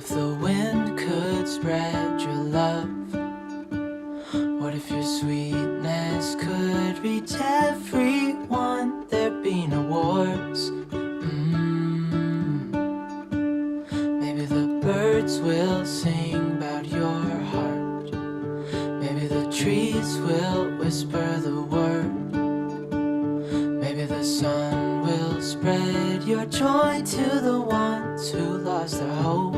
if the wind could spread your love? What if your sweetness could reach everyone? There'd be no wars. Maybe the birds will sing about your heart. Maybe the trees will whisper the word. Maybe the sun will spread your joy to the ones who lost their hope.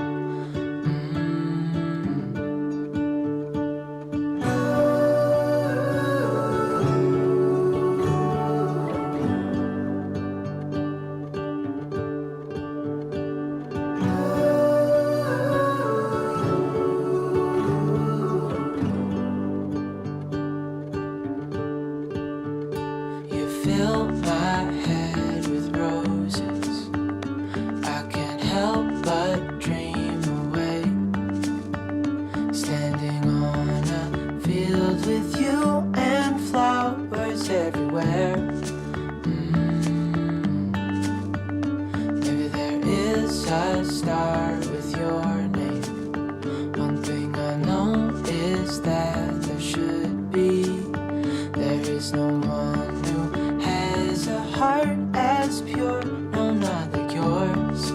Fill my head with roses. I can't help but dream away. Standing on a field with you and flowers everywhere. Maybe there is a star with your name. One thing I know is that there should be. There is no one a heart as pure, no, not like yours.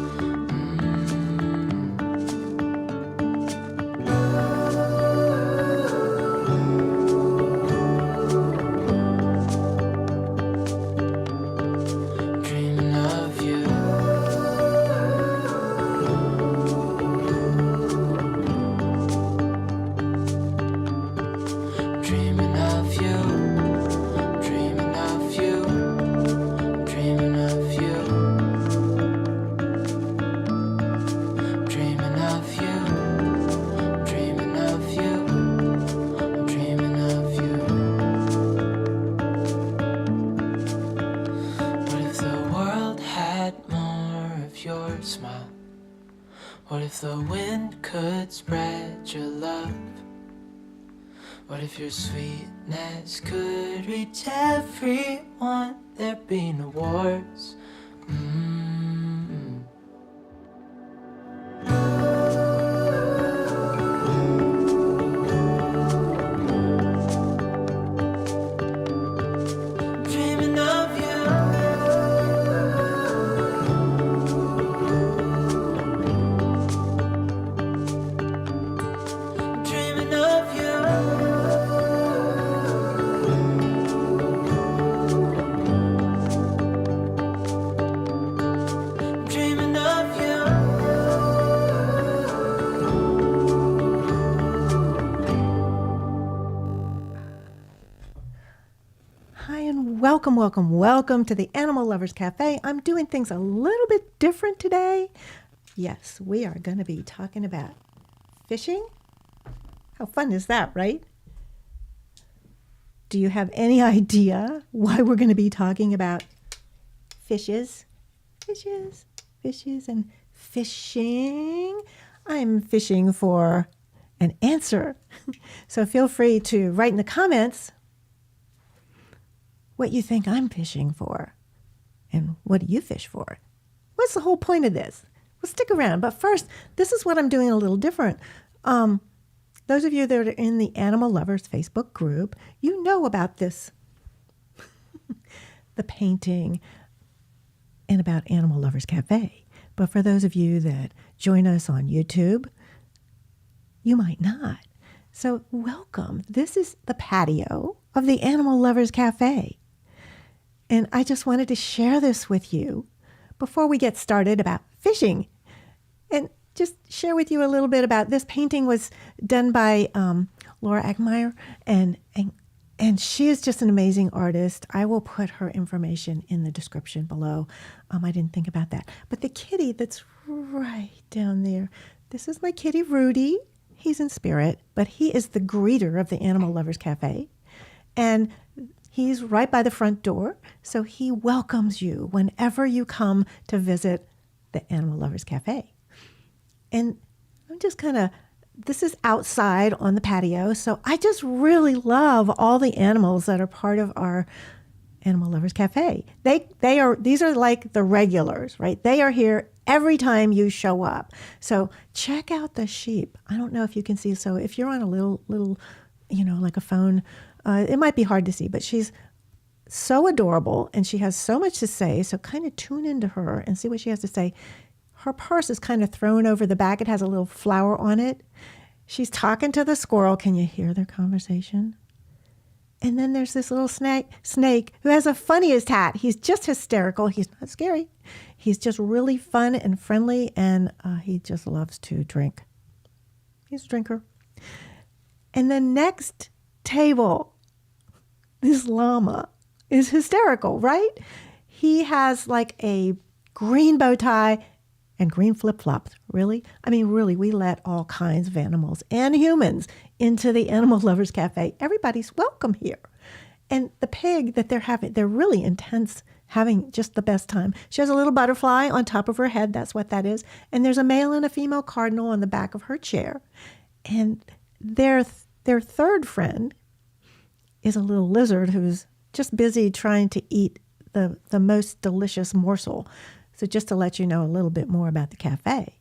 Dreaming of you. Dreaming of you. Smile. What if the wind could spread your love? What if your sweetness could reach everyone? There'd be no wars. Dreaming of you. Welcome to the Animal Lovers Cafe. I'm doing things a little bit different today. Yes, we are going to be talking about fishing. How fun is that, right? Do you have any idea why we're going to be talking about fishes, and fishing? I'm fishing for an answer. So feel free to write in the comments what you think I'm fishing for, and what do you fish for? What's the whole point of this? Well, stick around. But first, this is what I'm doing a little different. Those of you that are in the Animal Lovers Facebook group, you know about this, the painting, and about Animal Lovers Cafe. But for those of you that join us on YouTube, you might not. So welcome. This is the patio of the Animal Lovers Cafe. And I just wanted to share this with you before we get started about fishing. And just share with you a little bit about this painting was done by Laura Ackmeyer. And she is just an amazing artist. I will put her information in the description below. I didn't think about that. But the kitty that's right down there, this is my kitty Rudy. He's in spirit, but he is the greeter of the Animal Lovers Cafe. And he's right by the front door, so he welcomes you whenever you come to visit the Animal Lovers Cafe. And I'm just this is outside on the patio, so I just really love all the animals that are part of our Animal Lovers Cafe. These are like the regulars, right? They are here every time you show up. So check out the sheep. I don't know if you can see. So if you're on a little, like a phone, it might be hard to see, but she's so adorable and she has so much to say. So kind of tune into her and see what she has to say. Her purse is kind of thrown over the back. It has a little flower on it. She's talking to the squirrel. Can you hear their conversation? And then there's this little snake who has the funniest hat. He's just hysterical. He's not scary. He's just really fun and friendly, and he just loves to drink. He's a drinker. And the next table, this llama is hysterical, right? He has like a green bow tie and green flip-flops. Really? I mean, really, we let all kinds of animals and humans into the Animal Lovers Cafe. Everybody's welcome here. And the pig that they're really intense, having just the best time. She has a little butterfly on top of her head. That's what that is. And there's a male and a female cardinal on the back of her chair. And their third friend is a little lizard who's just busy trying to eat the most delicious morsel. So just to let you know a little bit more about the cafe,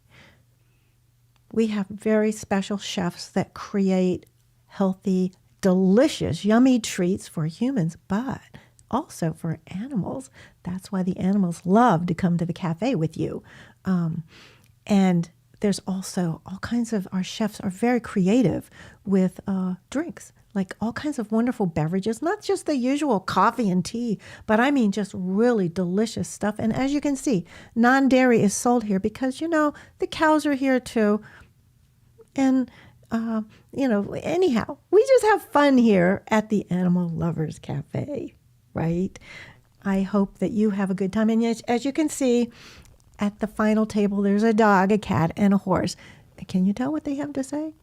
we have very special chefs that create healthy, delicious, yummy treats for humans, but also for animals. That's why the animals love to come to the cafe with you. And there's also all kinds of, our chefs are very creative with drinks, like all kinds of wonderful beverages, not just the usual coffee and tea, but I mean just really delicious stuff. And as you can see, non-dairy is sold here because, the cows are here too. And, anyhow, we just have fun here at the Animal Lovers Cafe, right? I hope that you have a good time. And as you can see, at the final table, there's a dog, a cat, and a horse. Can you tell what they have to say?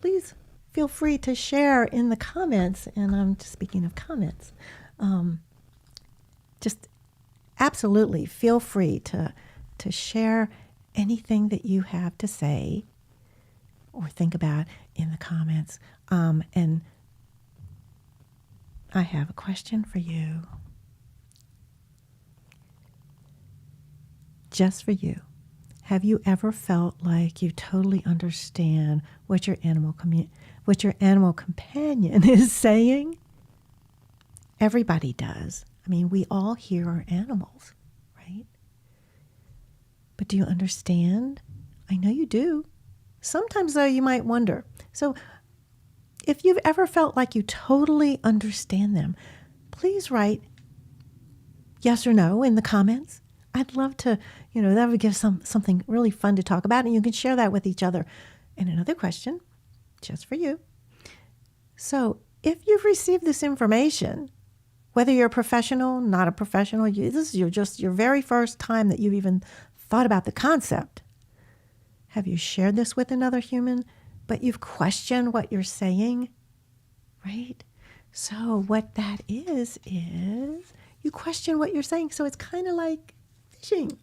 Please feel free to share in the comments. And I'm speaking of comments. Just absolutely feel free to share anything that you have to say or think about in the comments. And I have a question for you. Just for you. Have you ever felt like you totally understand what your animal companion is saying? Everybody does. I mean, we all hear our animals, right? But do you understand? I know you do. Sometimes, though, you might wonder. So if you've ever felt like you totally understand them, please write yes or no in the comments. I'd love to, that would give something really fun to talk about, and you can share that with each other. And another question, just for you. So if you've received this information, whether you're a professional, not a professional, this is your very first time that you've even thought about the concept. Have you shared this with another human, but you've questioned what you're saying, right? So what that is you question what you're saying. So it's kind of like fishing.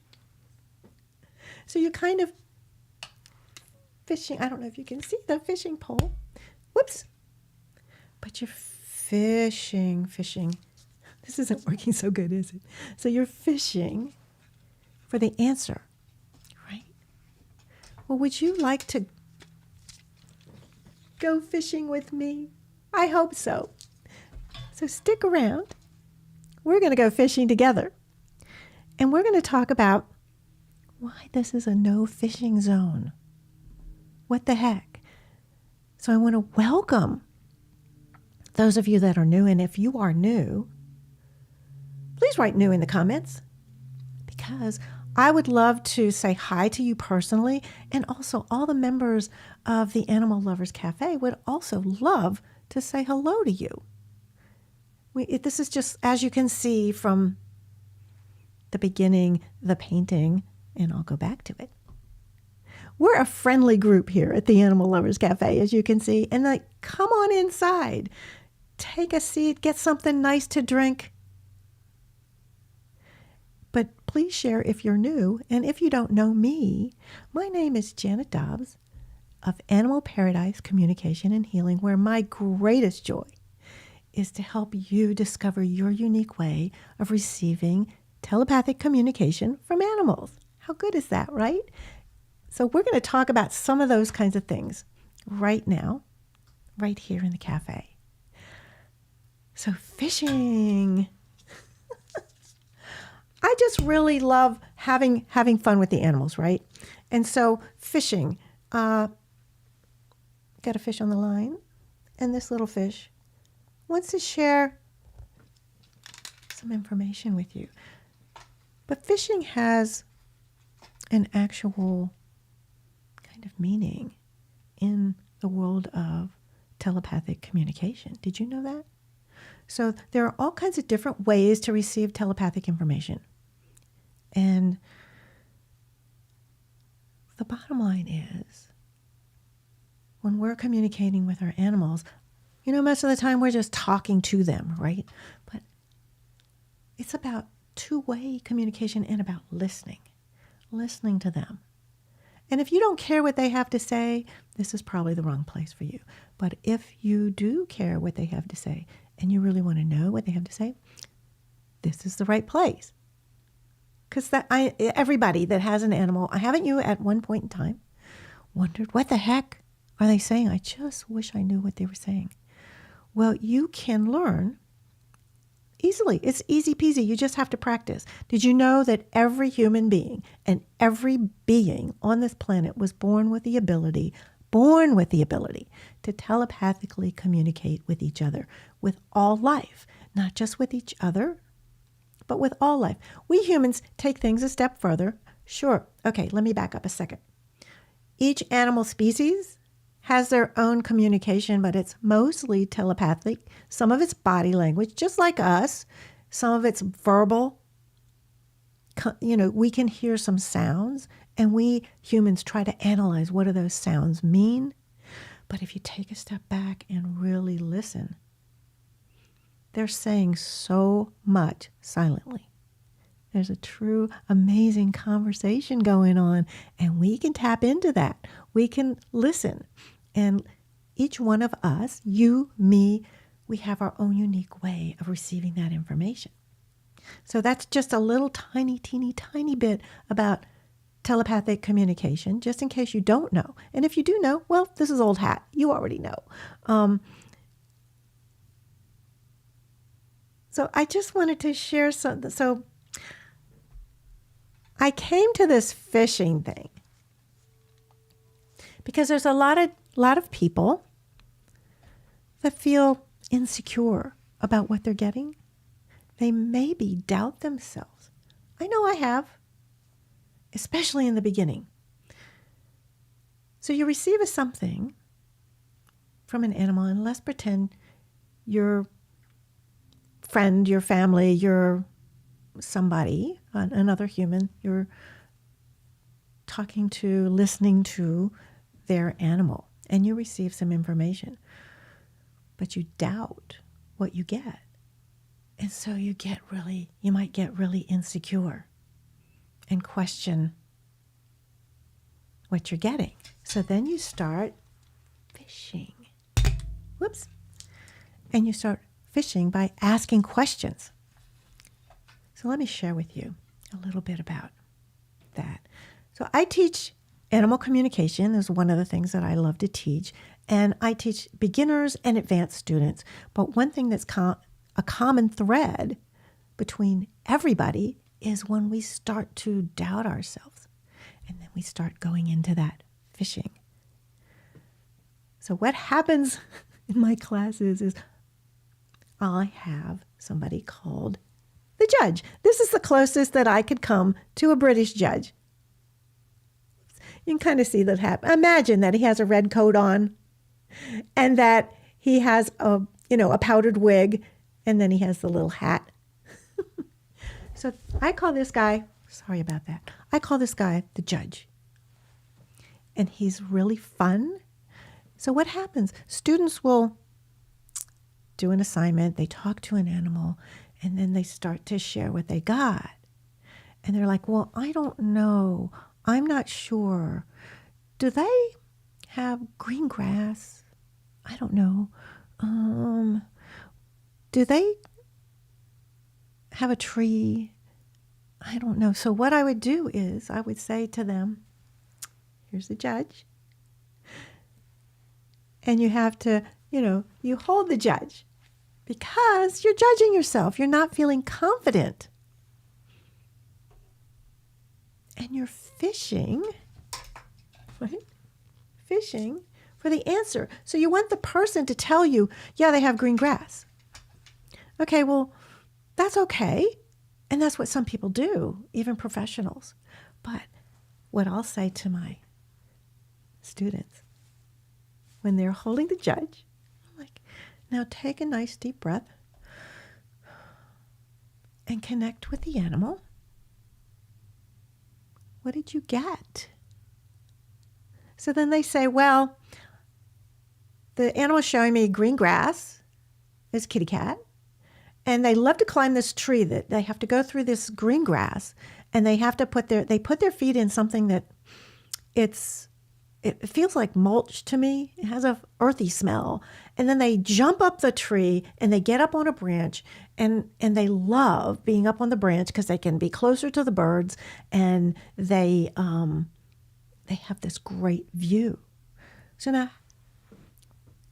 So you're kind of fishing. I don't know if you can see the fishing pole. Whoops. But you're fishing. This isn't working so good, is it? So you're fishing for the answer, right? Well, would you like to go fishing with me? I hope so. So stick around. We're going to go fishing together. And we're going to talk about why this is a no fishing zone. What the heck? So I want to welcome those of you that are new. And if you are new, please write new in the comments, because I would love to say hi to you personally. And also all the members of the Animal Lovers Cafe would also love to say hello to you. This is just, as you can see from the beginning, the painting, and I'll go back to it. We're a friendly group here at the Animal Lovers Cafe, as you can see. And come on inside. Take a seat, get something nice to drink. But please share if you're new. And if you don't know me, my name is Janet Dobbs of Animal Paradise Communication and Healing, where my greatest joy is to help you discover your unique way of receiving telepathic communication from animals. How good is that, right? So we're going to talk about some of those kinds of things right now, right here in the cafe. So fishing. I just really love having fun with the animals, right? And so fishing. Got a fish on the line, and this little fish wants to share some information with you. But fishing has an actual kind of meaning in the world of telepathic communication. Did you know that? So there are all kinds of different ways to receive telepathic information. And the bottom line is, when we're communicating with our animals, most of the time we're just talking to them, right? But it's about two-way communication and about listening to them. And if you don't care what they have to say, this is probably the wrong place for you. But if you do care what they have to say and you really want to know what they have to say, this is the right place. Because everybody that has an animal, haven't you at one point in time wondered, what the heck are they saying? I just wish I knew what they were saying. Well, you can learn easily. It's easy peasy. You just have to practice. Did you know that every human being and every being on this planet was born with the ability to telepathically communicate with each other, with all life, not just with each other, but with all life. We humans take things a step further. Sure. Okay, let me back up a second. Each animal species has their own communication, but it's mostly telepathic. Some of it's body language, just like us. Some of it's verbal. We can hear some sounds, and we humans try to analyze what do those sounds mean. But if you take a step back and really listen, they're saying so much silently. There's a true, amazing conversation going on, and we can tap into that. We can listen. And each one of us, you, me, we have our own unique way of receiving that information. So that's just a little tiny, teeny, tiny bit about telepathic communication, just in case you don't know. And if you do know, well, this is old hat. You already know. So I just wanted to share something. So I came to this fishing thing because there's a lot of people that feel insecure about what they're getting. They maybe doubt themselves. I know I have, especially in the beginning. So you receive something from an animal, and let's pretend your friend, your family, your somebody, another human, you're talking to, listening to their animal, and you receive some information, but you doubt what you get. And so you might get really insecure and question what you're getting. So then you start fishing. Whoops. And you start fishing by asking questions. So let me share with you a little bit about that. So I teach animal communication is one of the things that I love to teach. And I teach beginners and advanced students. But one thing that's a common thread between everybody is when we start to doubt ourselves. And then we start going into that fishing. So what happens in my classes is I have somebody called the judge. This is the closest that I could come to a British judge. You can kind of see that happen. Imagine that he has a red coat on and that he has a powdered wig, and then he has the little hat. So I call this guy, sorry about that. I call this guy the judge. And he's really fun. So what happens? Students will do an assignment, they talk to an animal, and then they start to share what they got. And they're like, well, I don't know. I'm not sure. Do they have green grass? I don't know. Do they have a tree? I don't know. So what I would do is I would say to them, here's the judge. And you have to, you hold the judge because you're judging yourself. You're not feeling confident. And you're fishing, right? Fishing for the answer. So you want the person to tell you, yeah, they have green grass. Okay, well, that's okay. And that's what some people do, even professionals. But what I'll say to my students when they're holding the judge, I'm like, now take a nice deep breath and connect with the animal. What did you get? So then they say, well, the animal showing me green grass is kitty cat. And they love to climb this tree that they have to go through this green grass, and they have to put their feet in something that it feels like mulch to me. It has a earthy smell. And then they jump up the tree and they get up on a branch, and they love being up on the branch because they can be closer to the birds, and they have this great view. So now,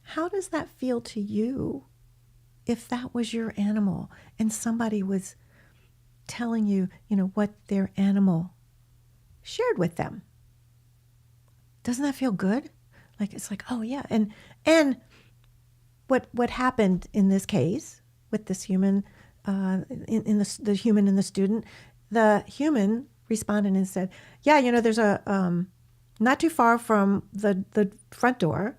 how does that feel to you? If that was your animal and somebody was telling you, what their animal shared with them, doesn't that feel good? Like, it's like, oh yeah. And what happened in this case with this human, in the human and the student, the human responded and said, yeah, there's a, not too far from the front door.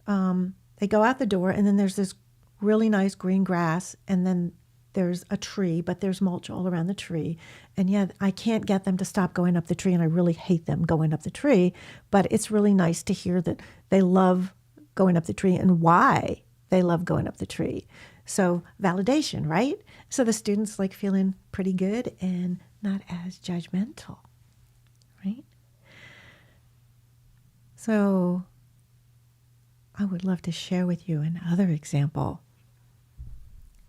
They go out the door, and then there's this really nice green grass, and then there's a tree, but there's mulch all around the tree. And yeah, I can't get them to stop going up the tree, and I really hate them going up the tree, but it's really nice to hear that they love going up the tree and why they love going up the tree. So validation, right? So the student's like feeling pretty good and not as judgmental, right? So I would love to share with you another example.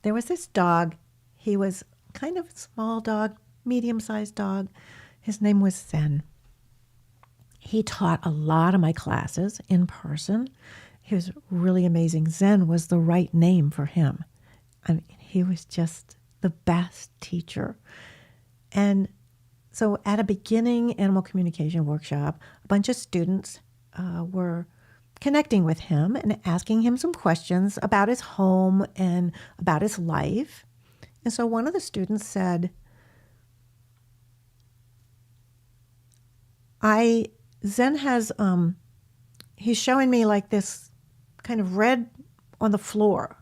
There was this dog. He was kind of a small dog, medium-sized dog. His name was Zen. He taught a lot of my classes in person. He was really amazing. Zen was the right name for him. I mean, he was just the best teacher. And so at a beginning animal communication workshop, a bunch of students were connecting with him and asking him some questions about his home and about his life. And so one of the students said, Zen has, he's showing me like this kind of red on the floor,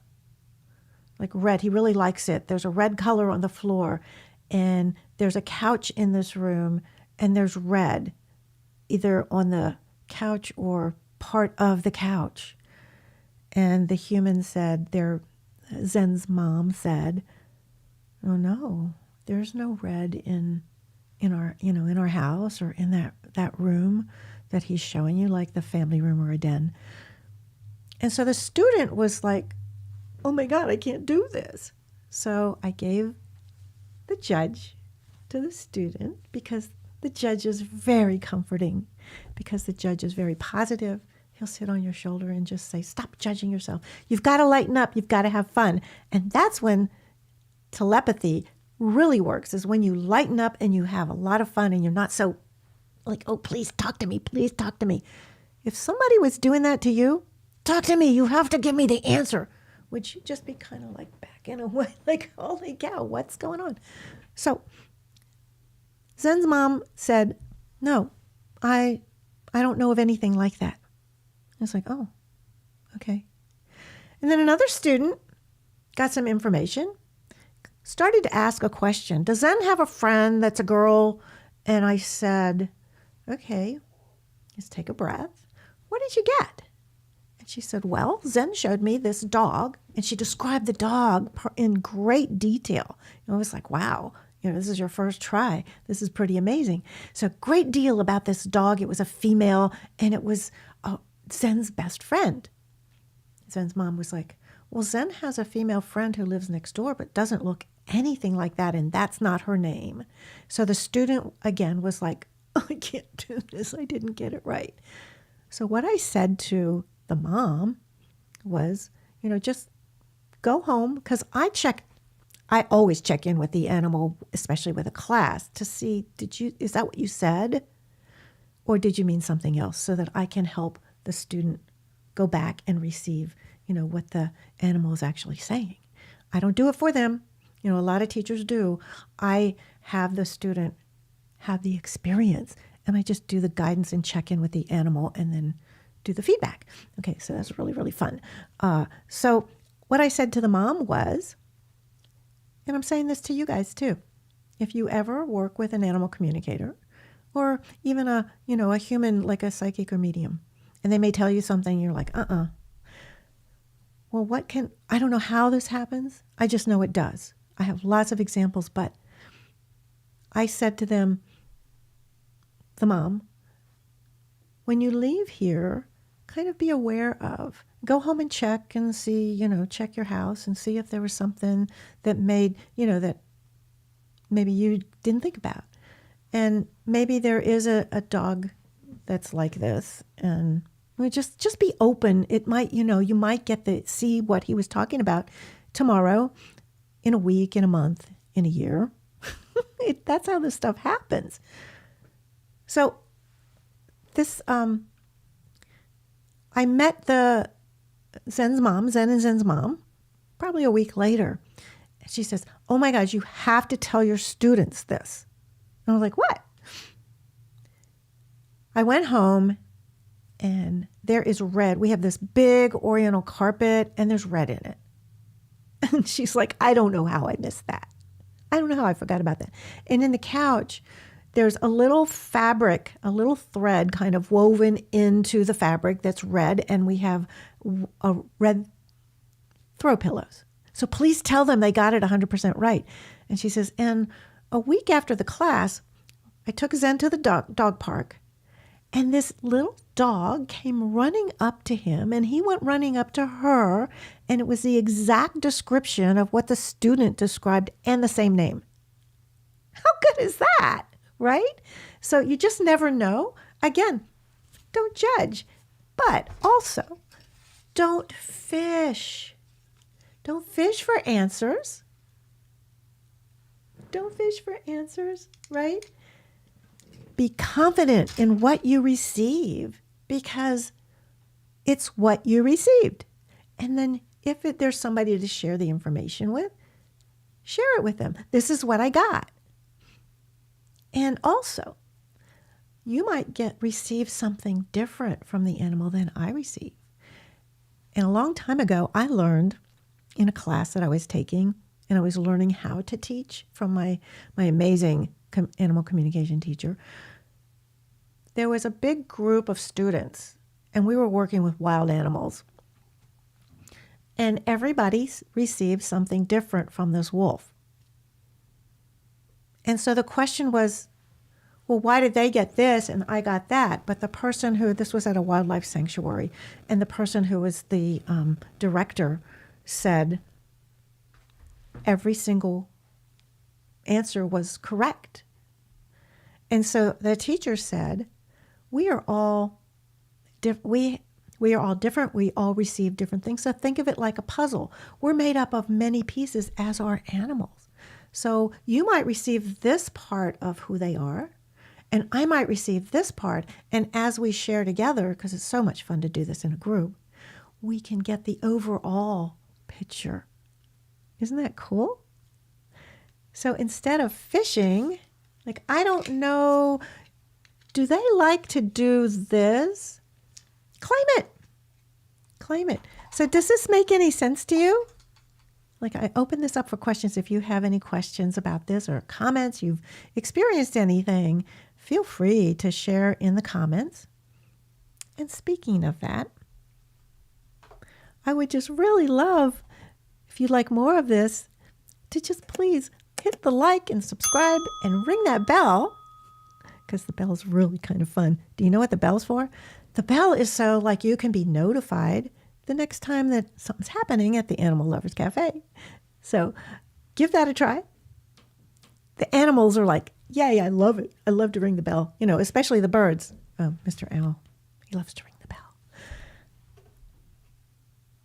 like red. He really likes it. There's a red color on the floor, and there's a couch in this room, and there's red either on the couch or part of the couch. And the human said, Zen's mom said, oh no, there's no red in our house or in that room that he's showing you, like the family room or a den. And so the student was like, oh my God, I can't do this. So I gave the judge to the student, because the judge is very comforting, because the judge is very positive. He'll sit on your shoulder and just say, stop judging yourself. You've got to lighten up. You've got to have fun. And that's when telepathy really works, is when you lighten up and you have a lot of fun and you're not so like, oh, please talk to me. Please talk to me. If somebody was doing that to you, talk to me. You have to give me the answer. Would you just be kind of like backing away, like, holy cow, what's going on? So Zen's mom said, no, I don't know of anything like that. I was like, oh, okay. And then another student got some information, started to ask a question. Does Zen have a friend that's a girl? And I said, okay, let's take a breath. What did you get? And she said, well, Zen showed me this dog, and she described the dog in great detail. I was like, wow, this is your first try. This is pretty amazing. So great deal about this dog. It was a female, and it was Zen's best friend. Zen's mom was like, well, Zen has a female friend who lives next door but doesn't look anything like that, and that's not her name. So the student, again, was like, oh, I can't do this. I didn't get it right. So what I said to the mom was, just go home, because I always check in with the animal, especially with a class, to see, is that what you said? Or did you mean something else, so that I can help the student go back and receive, what the animal is actually saying. I don't do it for them. A lot of teachers do. I have the student have the experience, and I just do the guidance and check in with the animal and then do the feedback. Okay, so that's really, really fun. So what I said to the mom was, and I'm saying this to you guys too, if you ever work with an animal communicator, or even a human, like a psychic or medium, and they may tell you something, you're like, well, I don't know how this happens. I just know it does. I have lots of examples, but I said to them, the mom, when you leave here, kind of be aware of, go home and check and see, check your house and see if there was something that made, that maybe you didn't think about. And maybe there is a dog that's like this, and just be open. It might, you might get to see what he was talking about tomorrow, in a week, in a month, in a year. That's how this stuff happens. So this, I met Zen and Zen's mom, probably a week later. And she says, oh my gosh, you have to tell your students this. And I was like, what? I went home, and there is red. We have this big oriental carpet, and there's red in it. And she's like, I don't know how I missed that. I don't know how I forgot about that. And in the couch, there's a little fabric, a little thread kind of woven into the fabric that's red, and we have a red throw pillows. So please tell them they got it 100% right. And she says, and a week after the class, I took Zen to the dog park, and this little dog came running up to him, and he went running up to her, and it was the exact description of what the student described and the same name. How good is that, right? So you just never know. Again, don't judge, but also don't fish. Don't fish for answers. Don't fish for answers, right? Be confident in what you receive, because it's what you received. And then if there's somebody to share the information with, share it with them. This is what I got. And also, you might receive something different from the animal than I receive. And a long time ago, I learned in a class that I was taking, and I was learning how to teach from my amazing animal communication teacher. There was a big group of students, and we were working with wild animals. And everybody received something different from this wolf. And so the question was, well, why did they get this and I got that? But the person this was at a wildlife sanctuary, and the person who was the director said every single answer was correct. And so the teacher said, we are all different. We are all different. We all receive different things. So think of it like a puzzle. We're made up of many pieces, as are animals. So you might receive this part of who they are, and I might receive this part. And as we share together, because it's so much fun to do this in a group, we can get the overall picture. Isn't that cool? So instead of fishing, like, I don't know, do they like to do this? Claim it. Claim it. So does this make any sense to you? Like, I open this up for questions. If you have any questions about this or comments, you've experienced anything, feel free to share in the comments. And speaking of that, I would just really love, if you'd like more of this, to just please hit the like and subscribe and ring that bell, because the bell is really kind of fun. Do you know what the bell's for? The bell is so like you can be notified the next time that something's happening at the Animal Lovers Cafe. So give that a try. The animals are like, yay, I love it. I love to ring the bell, especially the birds. Oh, Mr. Owl, he loves to ring the bell.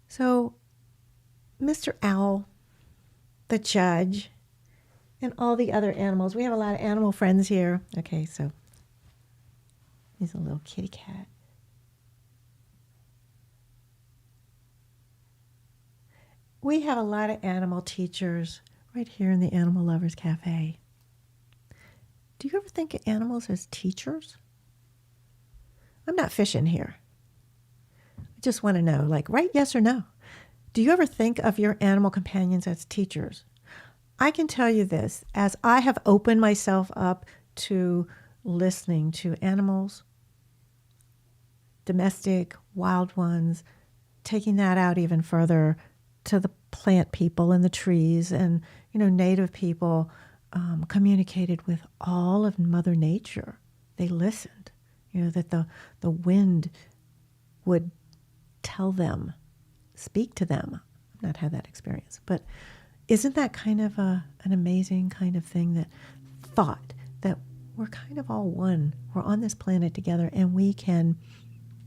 So Mr. Owl, the judge, and all the other animals. We have a lot of animal friends here. Okay, so he's a little kitty cat. We have a lot of animal teachers right here in the Animal Lovers Cafe. Do you ever think of animals as teachers? I'm not fishing here. I just want to know, right, yes or no? Do you ever think of your animal companions as teachers? I can tell you this, as I have opened myself up to listening to animals, domestic, wild ones, taking that out even further to the plant people and the trees and, native people, communicated with all of Mother Nature. They listened, that the wind would tell them, speak to them. I've not had that experience, but isn't that kind of an amazing kind of thing, that thought that we're kind of all one. We're on this planet together, and we can,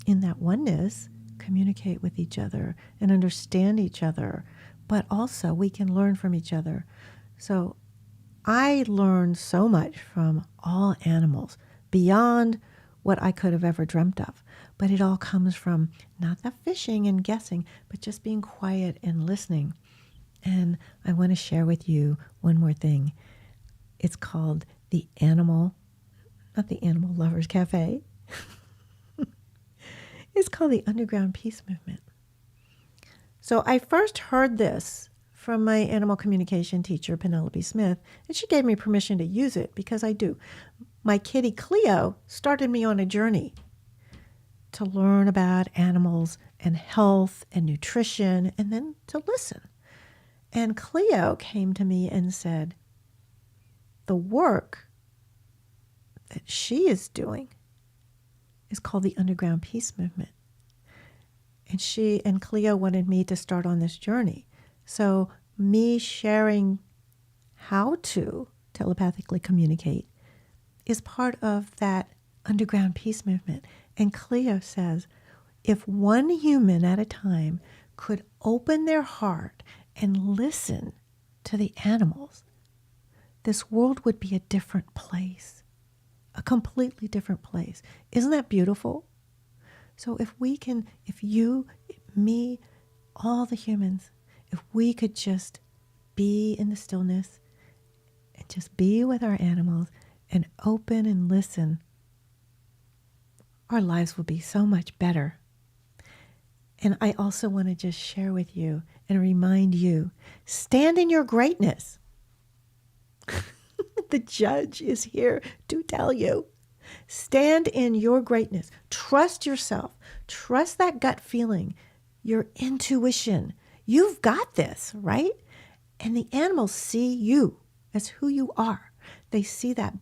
in that oneness, communicate with each other and understand each other, but also we can learn from each other. So I learned so much from all animals beyond what I could have ever dreamt of. But it all comes from not the fishing and guessing, but just being quiet and listening. And I want to share with you one more thing. It's called the Animal, not the Animal Lovers Cafe. It's called the Underground Peace Movement. So I first heard this from my animal communication teacher, Penelope Smith, and she gave me permission to use it because I do. My kitty Cleo started me on a journey to learn about animals and health and nutrition, and then to listen. And Cleo came to me and said, the work that she is doing is called the Underground Peace Movement. And she and Cleo wanted me to start on this journey. So me sharing how to telepathically communicate is part of that Underground Peace Movement. And Cleo says, if one human at a time could open their heart and listen to the animals, this world would be a different place, a completely different place. Isn't that beautiful? So if we can, if you, me, all the humans, if we could just be in the stillness and just be with our animals and open and listen, our lives will be so much better. And I also want to just share with you and remind you, stand in your greatness. The judge is here to tell you. Stand in your greatness. Trust yourself. Trust that gut feeling, your intuition. You've got this, right? And the animals see you as who you are. They see that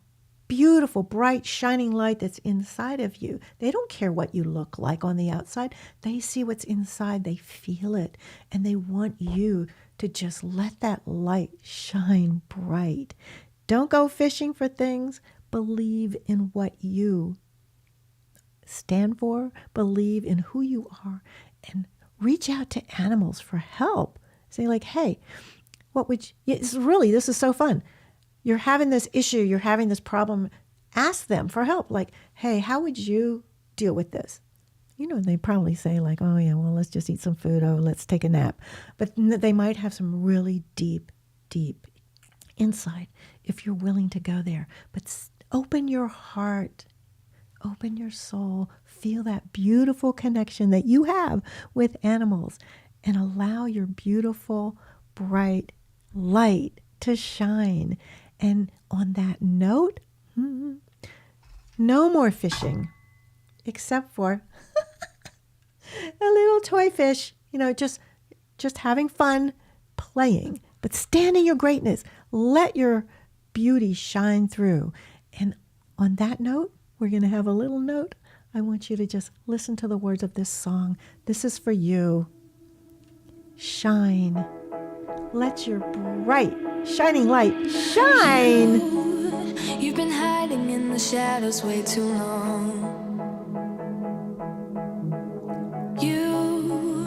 beautiful, bright, shining light that's inside of you. They don't care what you look like on the outside. They see what's inside. They feel it. And they want you to just let that light shine bright. Don't go fishing for things. Believe in what you stand for. Believe in who you are. And reach out to animals for help. Say like, hey, what would you, this is so fun. You're having this issue, you're having this problem. Ask them for help. Like, hey, how would you deal with this? They probably say like, oh yeah, well, let's just eat some food. Oh, let's take a nap. But they might have some really deep, deep insight if you're willing to go there. But open your heart, open your soul, feel that beautiful connection that you have with animals, and allow your beautiful, bright light to shine. And on that note, no more fishing, except for a little toy fish, just having fun, playing, but stand in your greatness. Let your beauty shine through. And on that note, we're going to have a little note. I want you to just listen to the words of this song. This is for you. shine. Let your bright, shining light shine. You've been hiding in the shadows way too long. You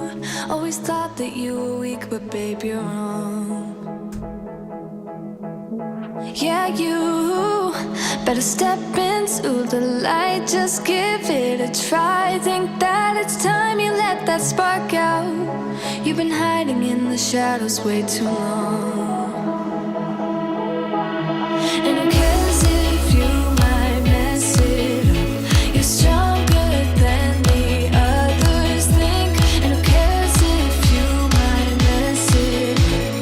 always thought that you were weak, but babe, you're wrong. Yeah, you better step into the light. Just give it a try. Think that it's time you let that spark out. You've been hiding in the shadows way too long. And who cares if you might mess it up? You're stronger than the others think. And who cares if you might mess it up?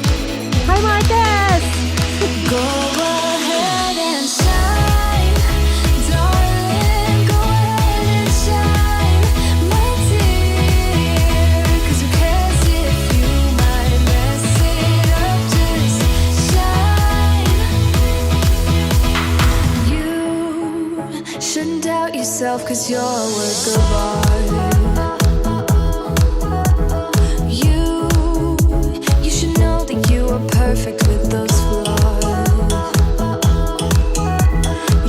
Hi, Marcus. Go ahead and shine, darling. Go ahead and shine, my dear. 'Cause who cares if you might mess it up? Just shine. You shouldn't doubt yourself, 'cause you're a work of art. You should know that you are perfect with those flaws.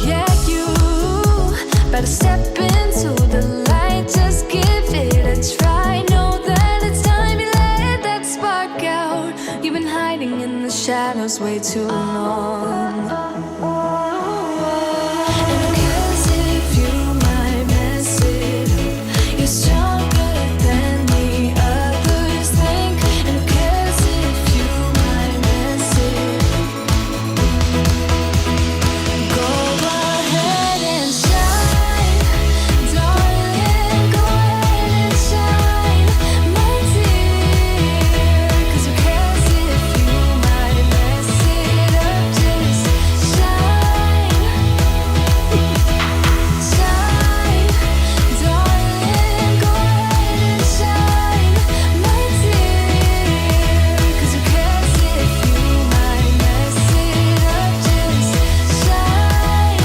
Yeah, you better step into the light. Just give it a try. Know that it's time you let that spark out. You've been hiding in the shadows way too long. And who cares if you might mess it up? You're stronger than the others think. And who cares if you might mess it up? Go ahead and shine, darling. Go ahead and shine, my dear. 'Cause who cares if you might mess it up? Just shine, shine, darling. Go ahead and shine, my dear. 'Cause who cares if you might mess it up? Just shine.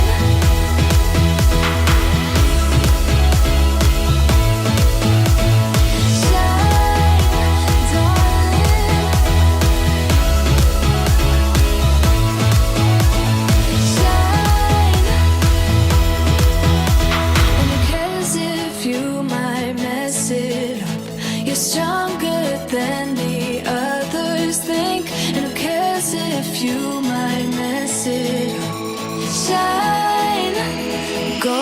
You're stronger than the others think. And who cares if you might mess it up? Shine, go